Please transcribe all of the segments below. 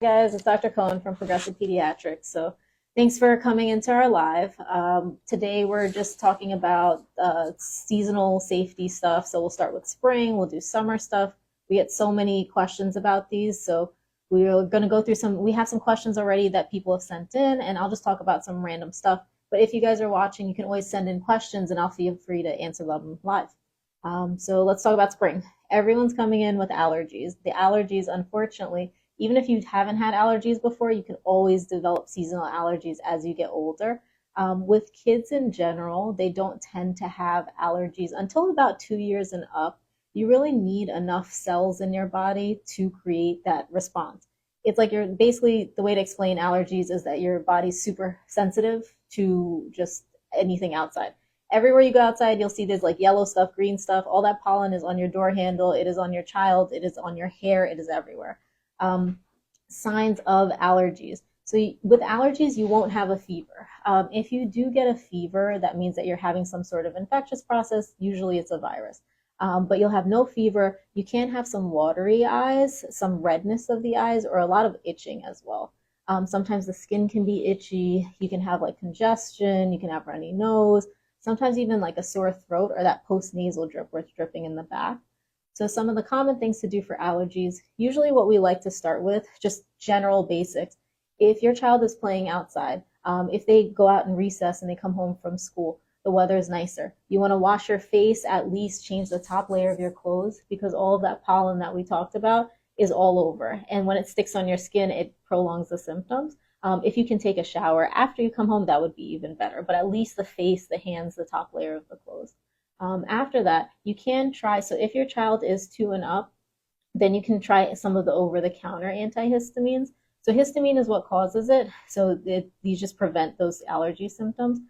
Guys, it's Dr. Cohen from Progressive Pediatrics. So thanks for coming into our live. Today we're just talking about seasonal safety stuff. So we'll start with spring, we'll do summer stuff. We get so many questions about these. So we're going to go through we have some questions already that people have sent in, and I'll just talk about some random stuff. But if you guys are watching, you can always send in questions and I'll feel free to answer them live. So let's talk about spring. Everyone's coming in with allergies. The allergies, unfortunately, even if you haven't had allergies before, you can always develop seasonal allergies as you get older. With kids in general, they don't tend to have allergies until about 2 years and up. You really need enough cells in your body to create that response. It's like you're basically, the way to explain allergies is that your body's super sensitive to just anything outside. Everywhere you go outside, you'll see there's like yellow stuff, green stuff. All that pollen is on your door handle. It is on your child. It is on your hair. It is everywhere. Signs of allergies. So with allergies, you won't have a fever. If you do get a fever, that means that you're having some sort of infectious process. Usually it's a virus. But you'll have no fever. You can have some watery eyes, some redness of the eyes, or a lot of itching as well. Sometimes the skin can be itchy. You can have like congestion. You can have runny nose. Sometimes even like a sore throat or that post-nasal drip where it's dripping in the back. So some of the common things to do for allergies, usually what we like to start with, just general basics. If your child is playing outside, if they go out in recess and they come home from school, the weather is nicer. You want to wash your face, at least change the top layer of your clothes, because all of that pollen that we talked about is all over. And when it sticks on your skin, it prolongs the symptoms. If you can take a shower after you come home, that would be even better. But at least the face, the hands, the top layer of the clothes. After that, you can try, so if your child is 2 and up, then you can try some of the over-the-counter antihistamines. So histamine is what causes it, so these just prevent those allergy symptoms.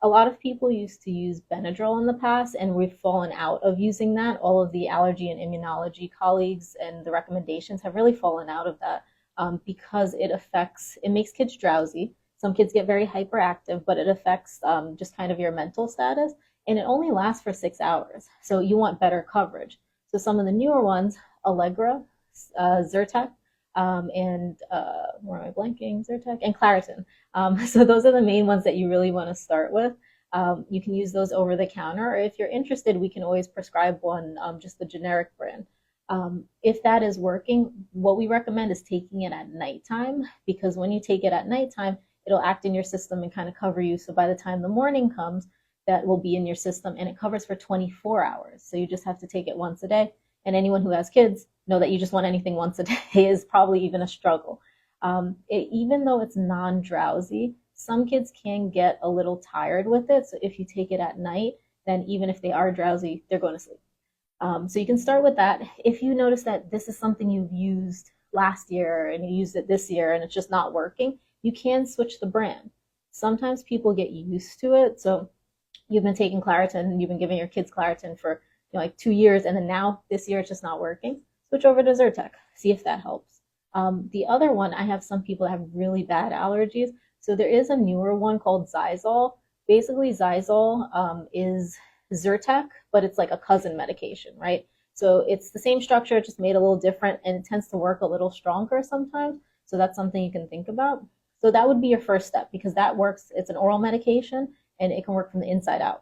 A lot of people used to use Benadryl in the past, and we've fallen out of using that. All of the allergy and immunology colleagues and the recommendations have really fallen out of that because it makes kids drowsy. Some kids get very hyperactive, but it affects just kind of your mental status. And it only lasts for 6 hours. So you want better coverage. So some of the newer ones, Allegra, Zyrtec, and where am I blanking? Zyrtec and Claritin. So those are the main ones that you really want to start with. You can use those over the counter, or if you're interested, we can always prescribe one, just the generic brand. If that is working, what we recommend is taking it at nighttime, because when you take it at nighttime, it'll act in your system and kind of cover you. So by the time the morning comes, that will be in your system, and it covers for 24 hours. So you just have to take it once a day. And anyone who has kids know that you just want anything once a day is probably even a struggle. Even though it's non-drowsy, some kids can get a little tired with it. So if you take it at night, then even if they are drowsy, they're going to sleep. So you can start with that. If you notice that this is something you've used last year and you used it this year and it's just not working, you can switch the brand. Sometimes people get used to it. So you've been taking Claritin, you've been giving your kids Claritin for like 2 years, and then now this year it's just not working. Switch over to Zyrtec, see if that helps. The other one, I have some people that have really bad allergies. So there is a newer one called Xyzal. Basically, Xyzal is Zyrtec, but it's like a cousin medication, right? So it's the same structure, just made a little different, and it tends to work a little stronger sometimes. So that's something you can think about. So that would be your first step, because that works. It's an oral medication, and it can work from the inside out.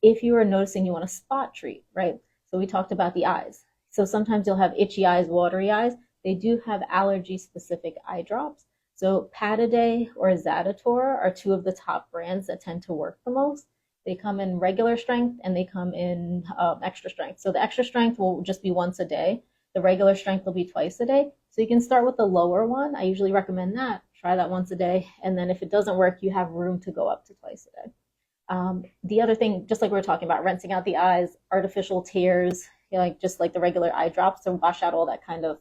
If you are noticing you want to spot treat, right? So we talked about the eyes. So sometimes you'll have itchy eyes, watery eyes. They do have allergy-specific eye drops. So Pataday or Zaditor are 2 of the top brands that tend to work the most. They come in regular strength and they come in extra strength. So the extra strength will just be once a day. The regular strength will be twice a day. So you can start with the lower one. I usually recommend that. Try that once a day. And then if it doesn't work, you have room to go up to twice a day. The other thing, just like we were talking about, rinsing out the eyes, artificial tears, just like the regular eye drops to wash out all that kind of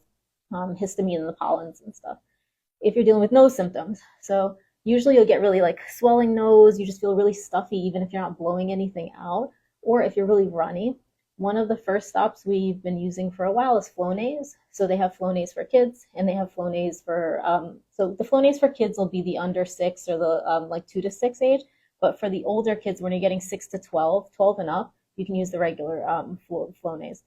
histamine and the pollens and stuff. If you're dealing with nose symptoms, so usually you'll get really like swelling nose, you just feel really stuffy even if you're not blowing anything out, or if you're really runny. One of the first stops we've been using for a while is Flonase. So they have Flonase for kids, and they have Flonase for, so the Flonase for kids will be the under 6 or the like 2 to 6 age. But for the older kids, when you're getting 6 to 12, 12 and up, you can use the regular Flonase.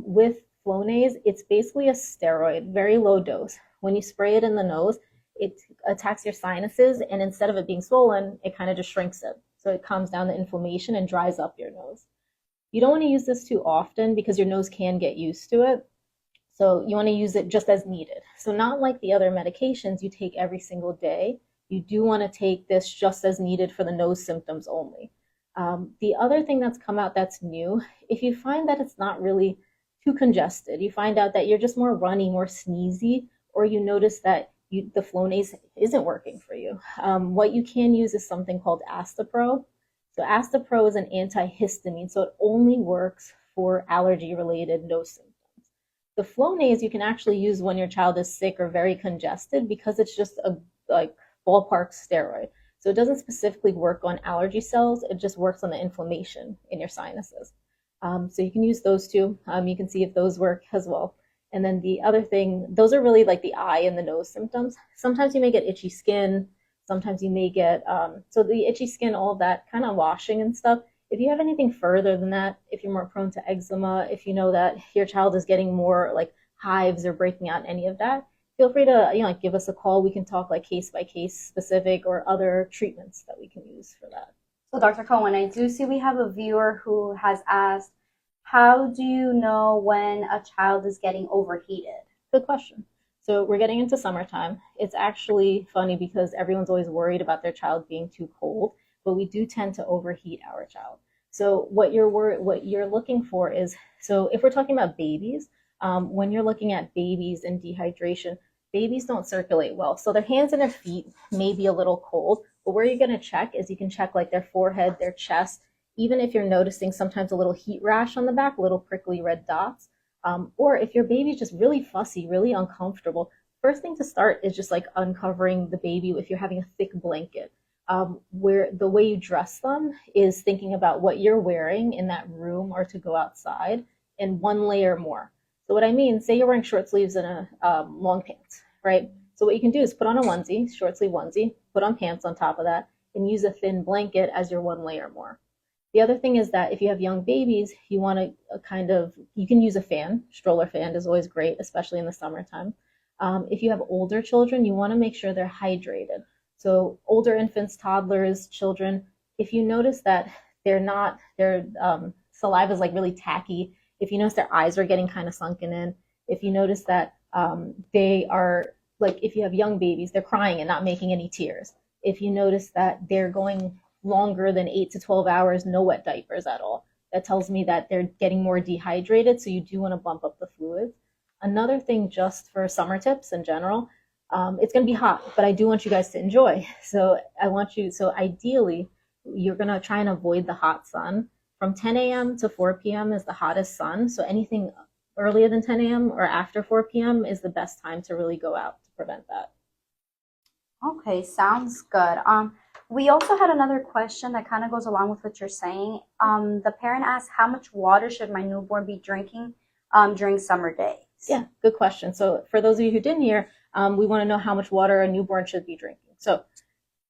With Flonase, it's basically a steroid, very low dose. When you spray it in the nose, it attacks your sinuses, and instead of it being swollen, it kind of just shrinks it. So it calms down the inflammation and dries up your nose. You don't want to use this too often because your nose can get used to it. So you want to use it just as needed. So not like the other medications you take every single day. You do want to take this just as needed for the nose symptoms only. The other thing that's come out that's new, if you find that it's not really too congested, you find out that you're just more runny, more sneezy, or you notice that the Flonase isn't working for you, what you can use is something called Astapro. So Astapro is an antihistamine, so it only works for allergy-related nose symptoms. The Flonase you can actually use when your child is sick or very congested because it's just a ballpark steroid. So it doesn't specifically work on allergy cells, it just works on the inflammation in your sinuses. So you can use those two. You can see if those work as well. And then the other thing, those are really like the eye and the nose symptoms. Sometimes you may get itchy skin. Sometimes you may get, so the itchy skin, all that kind of washing and stuff. If you have anything further than that, if you're more prone to eczema, if you know that your child is getting more like hives or breaking out, any of that, feel free to give us a call. We can talk like case by case specific or other treatments that we can use for that. So Dr. Cohen, I do see we have a viewer who has asked, how do you know when a child is getting overheated? Good question. So we're getting into summertime. It's actually funny because everyone's always worried about their child being too cold, but we do tend to overheat our child. So what you're looking for is, so if we're talking about babies, when you're looking at babies and dehydration, babies don't circulate well. So their hands and their feet may be a little cold, but where you're going to check is you can check like their forehead, their chest, even if you're noticing sometimes a little heat rash on the back, little prickly red dots. Or if your baby's just really fussy, really uncomfortable, first thing to start is just like uncovering the baby if you're having a thick blanket. Where the way you dress them is thinking about what you're wearing in that room or to go outside and one layer more. So what I mean, say you're wearing short sleeves and a long pants, right? So what you can do is put on a onesie, short sleeve onesie, put on pants on top of that, and use a thin blanket as your one layer more. The other thing is that if you have young babies, you want to you can use a fan. Stroller fan is always great, especially in the summertime. If you have older children, you want to make sure they're hydrated. So older infants, toddlers, children, if you notice that their saliva is like really tacky, if you notice their eyes are getting kind of sunken in, if you notice that they are, like if you have young babies, they're crying and not making any tears. If you notice that they're going longer than 8 to 12 hours, no wet diapers at all, that tells me that they're getting more dehydrated, so you do want to bump up the fluids. Another thing, just for summer tips in general, it's going to be hot, but I do want you guys to enjoy. So ideally, you're going to try and avoid the hot sun. From 10 a.m. to 4 p.m. is the hottest sun. So anything earlier than 10 a.m. or after 4 p.m. is the best time to really go out to prevent that. Okay, sounds good. We also had another question that kind of goes along with what you're saying. The parent asked, how much water should my newborn be drinking during summer days? Yeah, good question. So for those of you who didn't hear, we want to know how much water a newborn should be drinking. So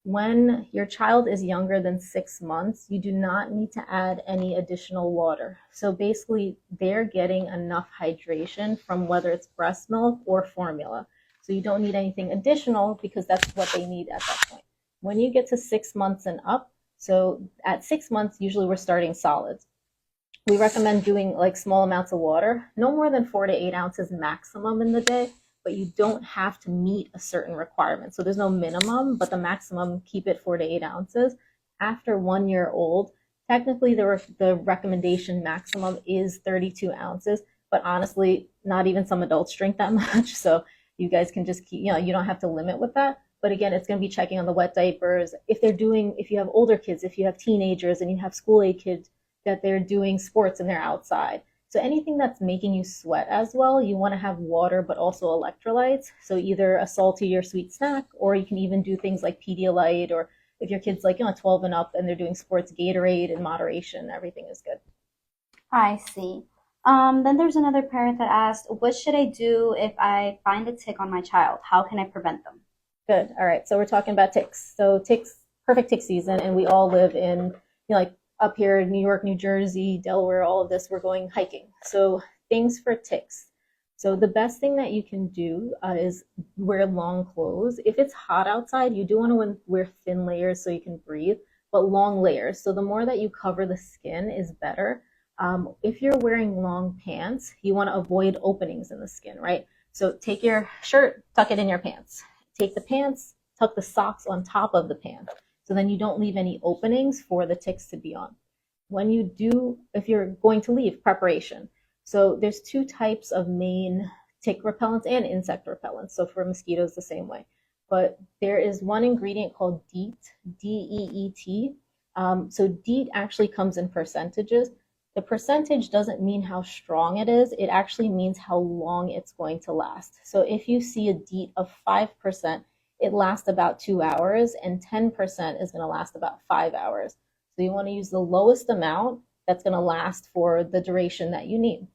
when your child is younger than 6 months, you do not need to add any additional water. So basically, they're getting enough hydration from whether it's breast milk or formula. So you don't need anything additional because that's what they need at that point. When you get to 6 months and up, so at 6 months, usually we're starting solids. We recommend doing like small amounts of water, no more than 4 to 8 ounces maximum in the day, but you don't have to meet a certain requirement. So there's no minimum, but the maximum, keep it 4 to 8 ounces. After 1 year old, technically the recommendation maximum is 32 ounces, but honestly, not even some adults drink that much. So you guys can just keep, you don't have to limit with that. But again, it's going to be checking on the wet diapers. If you have older kids, if you have teenagers and you have school-age kids, that they're doing sports and they're outside. So anything that's making you sweat as well, you want to have water, but also electrolytes. So either a salty or sweet snack, or you can even do things like Pedialyte, or if your kid's like 12 and up and they're doing sports, Gatorade in moderation, everything is good. I see. Then there's another parent that asked, what should I do if I find a tick on my child? How can I prevent them? Good. All right. So we're talking about ticks. So ticks, perfect tick season, and we all live in, like up here in New York, New Jersey, Delaware, all of this, we're going hiking. So things for ticks. So the best thing that you can do is wear long clothes. If it's hot outside, you do want to wear thin layers so you can breathe, but long layers. So the more that you cover the skin is better. If you're wearing long pants, you want to avoid openings in the skin, right? So take your shirt, tuck it in your pants. Take the pants, tuck the socks on top of the pants. So then you don't leave any openings for the ticks to be on. When you do, if you're going to leave, preparation. So there's two types of main tick repellents and insect repellents. So for mosquitoes, the same way. But there is one ingredient called DEET, DEET. So DEET actually comes in percentages. The percentage doesn't mean how strong it is. It actually means how long it's going to last. So if you see a DEET of 5%, it lasts about 2 hours, and 10% is going to last about 5 hours. So you want to use the lowest amount that's going to last for the duration that you need.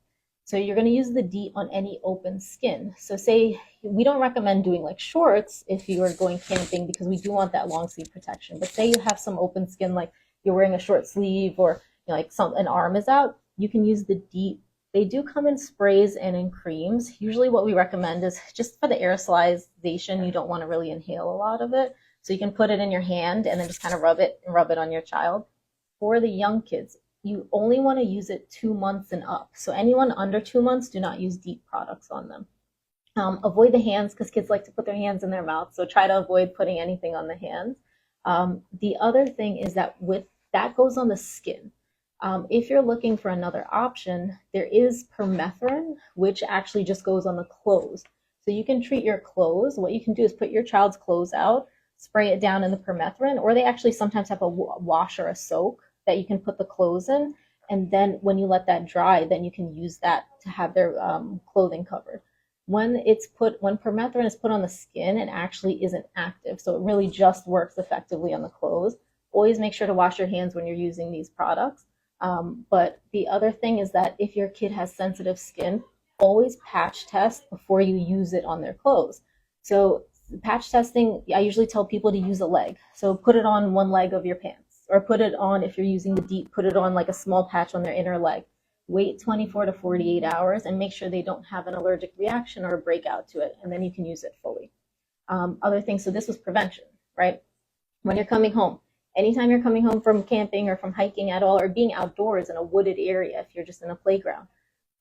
So you're going to use the DEET on any open skin. So say, we don't recommend doing like shorts if you are going camping because we do want that long sleeve protection. But say you have some open skin, like you're wearing a short sleeve or like an arm is out, you can use the DEET. They do come in sprays and in creams. Usually what we recommend is just for the aerosolization, you don't want to really inhale a lot of it. So you can put it in your hand and then just kind of rub it on your child. For the young kids, you only want to use it 2 months and up. So anyone under 2 months, do not use DEET products on them. Avoid the hands because kids like to put their hands in their mouth. So try to avoid putting anything on the hands. The other thing is that that goes on the skin. If you're looking for another option, there is permethrin, which actually just goes on the clothes. So you can treat your clothes. What you can do is put your child's clothes out, spray it down in the permethrin, or they actually sometimes have a wash or a soak that you can put the clothes in. And then when you let that dry, then you can use that to have their clothing covered. When permethrin is put on the skin, it actually isn't active. So it really just works effectively on the clothes. Always make sure to wash your hands when you're using these products. But the other thing is that if your kid has sensitive skin, always patch test before you use it on their clothes. So patch testing, I usually tell people to use a leg. So put it on one leg of your pants, or put it on, if you're using the DEET, put it on like a small patch on their inner leg. Wait 24 to 48 hours and make sure they don't have an allergic reaction or a breakout to it, and then you can use it fully. Other things, so this was prevention, right? When you're coming home, anytime you're coming home from camping or from hiking at all, or being outdoors in a wooded area, if you're just in a playground,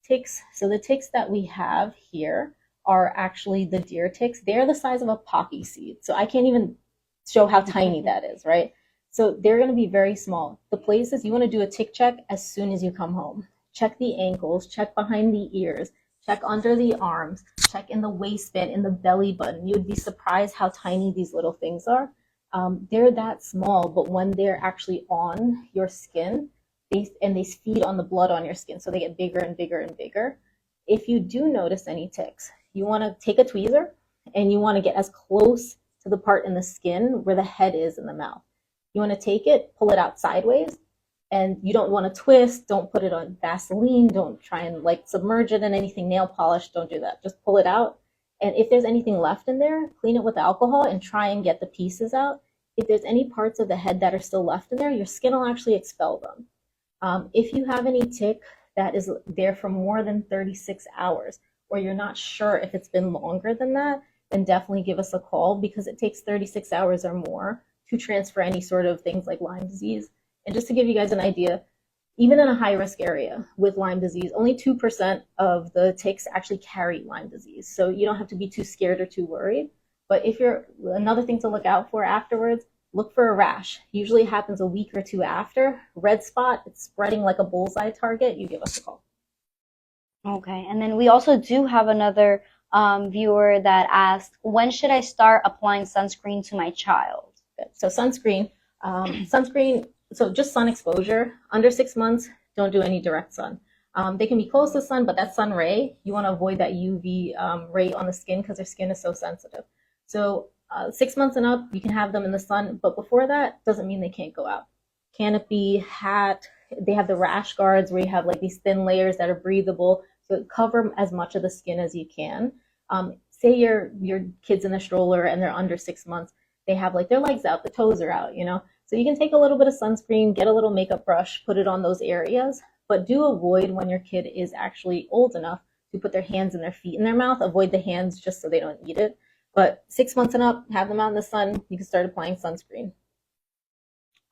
ticks. So the ticks that we have here are actually the deer ticks. They're the size of a poppy seed. So I can't even show how tiny that is, right? So they're going to be very small. The places you want to do a tick check as soon as you come home. Check the ankles, check behind the ears, check under the arms, check in the waistband, in the belly button. You'd be surprised how tiny these little things are. They're that small, but when they're actually on your skin, they feed on the blood on your skin, so they get bigger and bigger and bigger. If you do notice any ticks, you want to take a tweezer and you want to get as close to the part in the skin where the head is in the mouth. You want to take it, pull it out sideways, and you don't want to twist. Don't put it on Vaseline. Don't try and like submerge it in anything, nail polish. Don't do that. Just pull it out. And if there's anything left in there, clean it with alcohol and try and get the pieces out. If there's any parts of the head that are still left in there, your skin will actually expel them. If you have any tick that is there for more than 36 hours, or you're not sure if it's been longer than that, then definitely give us a call, because it takes 36 hours or more to transfer any sort of things like Lyme disease. And just to give you guys an idea, even in a high-risk area with Lyme disease, only 2% of the ticks actually carry Lyme disease. So you don't have to be too scared or too worried. But another thing to look out for afterwards, look for a rash. Usually it happens a week or two after. Red spot, it's spreading like a bullseye target, you give us a call. Okay, and then we also do have another viewer that asked, when should I start applying sunscreen to my child? So sunscreen, so just sun exposure. Under 6 months, don't do any direct sun. They can be close to sun, but that sun ray, you want to avoid that UV ray on the skin because their skin is so sensitive. So 6 months and up, you can have them in the sun, but before that, doesn't mean they can't go out. Canopy, hat, they have the rash guards where you have like these thin layers that are breathable, so cover as much of the skin as you can. Say your kid's in a stroller and they're under 6 months, they have like their legs out, the toes are out, So you can take a little bit of sunscreen, get a little makeup brush, put it on those areas, but do avoid when your kid is actually old enough to put their hands and their feet in their mouth. Avoid the hands just so they don't eat it. But 6 months and up, have them out in the sun. You can start applying sunscreen.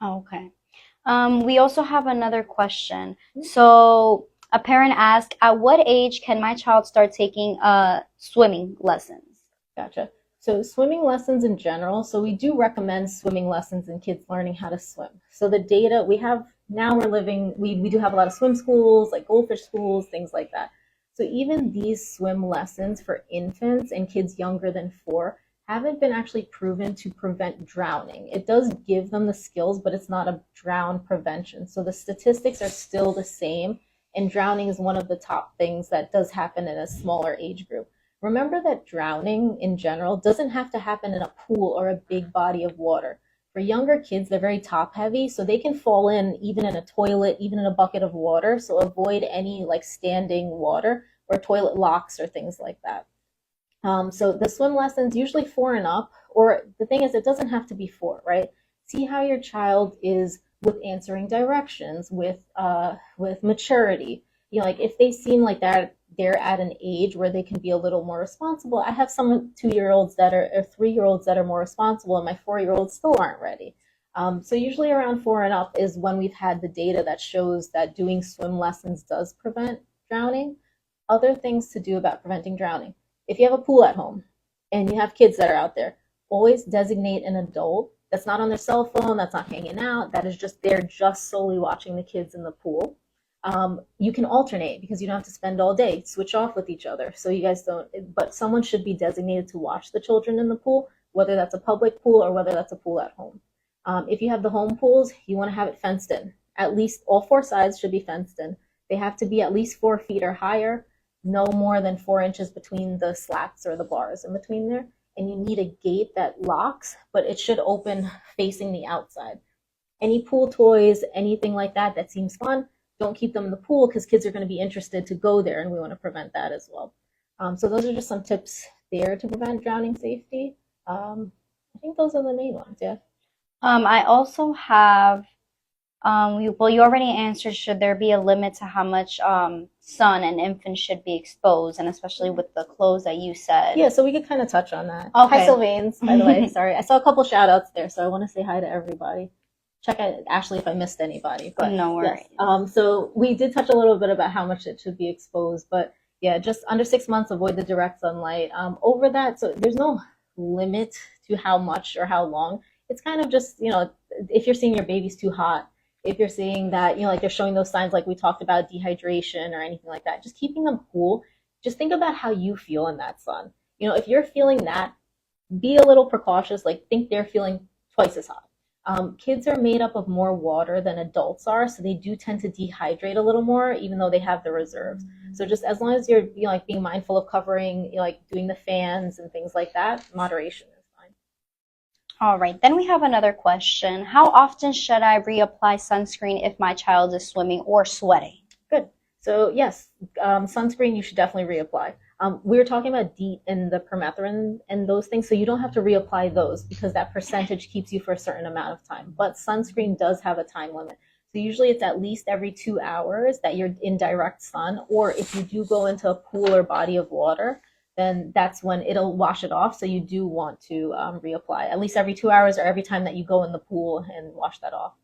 Okay. We also have another question. So a parent asked, at what age can my child start taking swimming lessons? Gotcha. So swimming lessons in general, so we do recommend swimming lessons in kids learning how to swim. So the data we have now, we do have a lot of swim schools, like goldfish schools, things like that. So even these swim lessons for infants and kids younger than 4 haven't been actually proven to prevent drowning. It does give them the skills, but it's not a drown prevention. So the statistics are still the same, and drowning is one of the top things that does happen in a smaller age group. Remember that drowning in general doesn't have to happen in a pool or a big body of water. For younger kids, they're very top heavy, so they can fall in even in a toilet, even in a bucket of water. So avoid any like standing water or toilet locks or things like that. So the swim lessons, usually 4 and up, or the thing is, it doesn't have to be 4, right? See how your child is with answering directions, with maturity. You know, like if they seem like they're at an age where they can be a little more responsible. I have some 2-year-olds that are, or 3-year-olds that are more responsible, and my 4-year-olds still aren't ready. So usually around 4 and up is when we've had the data that shows that doing swim lessons does prevent drowning. Other things to do about preventing drowning. If you have a pool at home and you have kids that are out there, always designate an adult that's not on their cell phone, that's not hanging out, that is just there just solely watching the kids in the pool. You can alternate because you don't have to spend all day. Switch off with each other so you guys don't, but someone should be designated to watch the children in the pool, whether that's a public pool or whether that's a pool at home. If you have the home pools, you want to have it fenced in. At least all 4 sides should be fenced in. They have to be at least 4 feet or higher, no more than 4 inches between the slats or the bars in between there. And you need a gate that locks, but it should open facing the outside. Any pool toys, anything like that that seems fun, don't keep them in the pool because kids are going to be interested to go there, and we want to prevent that as well. So those are just some tips there to prevent drowning safety. I think those are the main ones, yeah. I also have, well, you already answered, should there be a limit to how much sun an infant should be exposed, and especially with the clothes that you said? Yeah, so we could kind of touch on that. Okay. Hi, Sylvains, by the way. Sorry, I saw a couple shout outs there, so I want to say hi to everybody. Check out Ashley if I missed anybody. But no worries. Yes. So we did touch a little bit about how much it should be exposed, but yeah, just under 6 months, avoid the direct sunlight. Over that, so there's no limit to how much or how long. It's kind of just, you know, if you're seeing your baby's too hot, if you're seeing that, you know, like they're showing those signs like we talked about, dehydration or anything like that, just keeping them cool. Just think about how you feel in that sun. You know, if you're feeling that, be a little precautious, like think they're feeling twice as hot. Kids are made up of more water than adults are, so they do tend to dehydrate a little more, even though they have the reserves. So just as long as you're, you know, like being mindful of covering, you know, like doing the fans and things like that, moderation is fine. All right, then we have another question. How often should I reapply sunscreen if my child is swimming or sweating? Good. So yes, sunscreen you should definitely reapply. We were talking about DEET and the permethrin and those things, so you don't have to reapply those because that percentage keeps you for a certain amount of time. But sunscreen does have a time limit. So usually it's at least every 2 hours that you're in direct sun, or if you do go into a pool or body of water, then that's when it'll wash it off. So you do want to reapply at least every 2 hours or every time that you go in the pool and wash that off.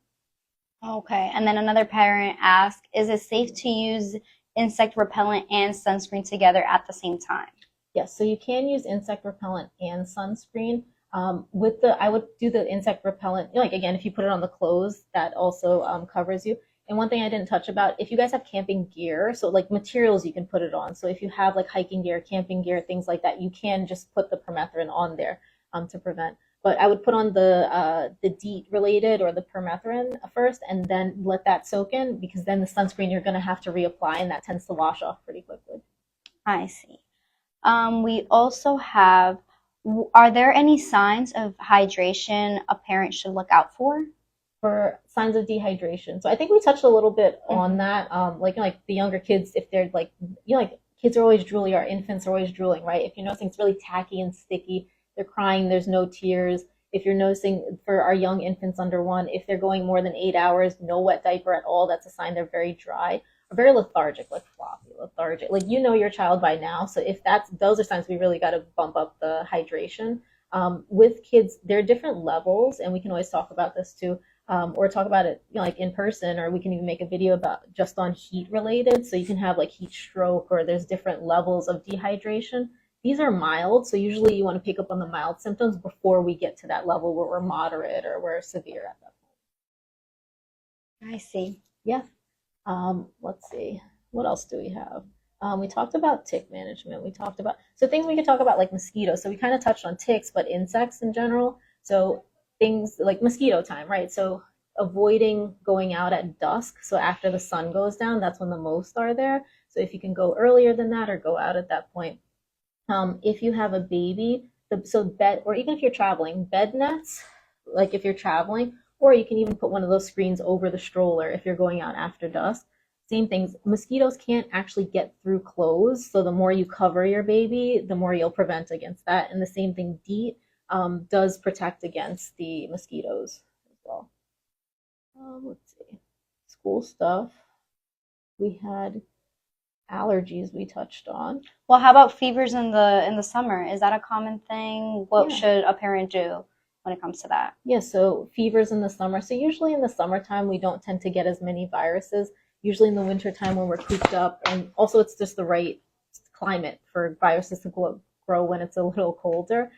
Okay, and then another parent asked, is it safe to use insect repellent and sunscreen together at the same time? Yes, so you can use insect repellent and sunscreen. I would do the insect repellent, like again, if you put it on the clothes, that also covers you. And one thing I didn't touch about, if you guys have camping gear, so like materials you can put it on. So if you have like hiking gear, camping gear, things like that, you can just put the permethrin on there to prevent. But I would put on the DEET related or the permethrin first and then let that soak in, because then the sunscreen you're going to have to reapply and that tends to wash off pretty quickly. I see. We also have, are there any signs of hydration a parent should look out for? For signs of dehydration. So I think we touched a little bit on that. Like the younger kids, if they're like, you know, like kids are always drooling, our infants are always drooling, right? If you're noticing it's really tacky and sticky, they're crying, there's no tears. If you're noticing for our young infants under 1, if they're going more than 8 hours, no wet diaper at all, that's a sign they're very dry. are very lethargic, like floppy, lethargic. Like you know your child by now, so if that's those are signs we really got to bump up the hydration. With kids, there are different levels, and we can always talk about this too, or talk about it like in person, or we can even make a video about just on heat related. So you can have like heat stroke, or there's different levels of dehydration. These are mild, so usually you want to pick up on the mild symptoms before we get to that level where we're moderate or we're severe at that I see. point. Yeah. Let's see. What else do we have? We talked about tick management. We talked about so things we could talk about like mosquitoes. So we kind of touched on ticks, but insects in general. So things like mosquito time, right? So avoiding going out at dusk. So after the sun goes down, that's when the most are there. So if you can go earlier than that or go out at that point. If you have a baby, so bed, or even if you're traveling, bed nets, like if you're traveling, or you can even put one of those screens over the stroller if you're going out after dusk. Same things. Mosquitoes can't actually get through clothes, so the more you cover your baby, the more you'll prevent against that. And the same thing, DEET does protect against the mosquitoes as well. Let's see. School stuff. We had allergies we touched on. Well, how about fevers in the summer? Is that a common thing? What Yeah. should a parent do when it comes to that? Yeah, so fevers in the summer. So usually in the summertime, we don't tend to get as many viruses. Usually in the wintertime when we're cooped up, and also it's just the right climate for viruses to grow when it's a little colder.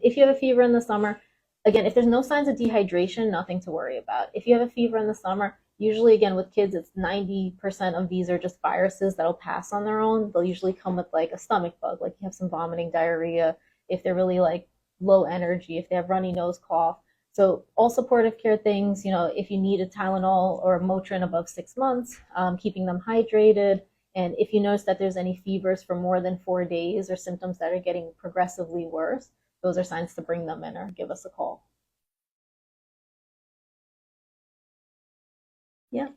If you have a fever in the summer, again, if there's no signs of dehydration, nothing to worry about. If you have a fever in the summer, usually again with kids, it's 90% of these are just viruses that'll pass on their own. They'll usually come with like a stomach bug, like you have some vomiting, diarrhea, if they're really like low energy, if they have runny nose, cough. So all supportive care things, if you need a Tylenol or a Motrin above 6 months, keeping them hydrated. And if you notice that there's any fevers for more than 4 days or symptoms that are getting progressively worse, those are signs to bring them in or give us a call. Yeah.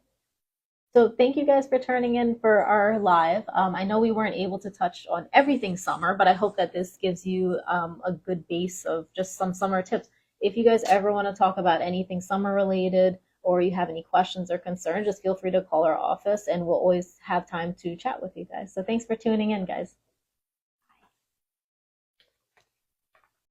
So thank you guys for turning in for our live. I know we weren't able to touch on everything summer, but I hope that this gives you a good base of just some summer tips. If you guys ever want to talk about anything summer related, or you have any questions or concerns, just feel free to call our office and we'll always have time to chat with you guys. So thanks for tuning in, guys.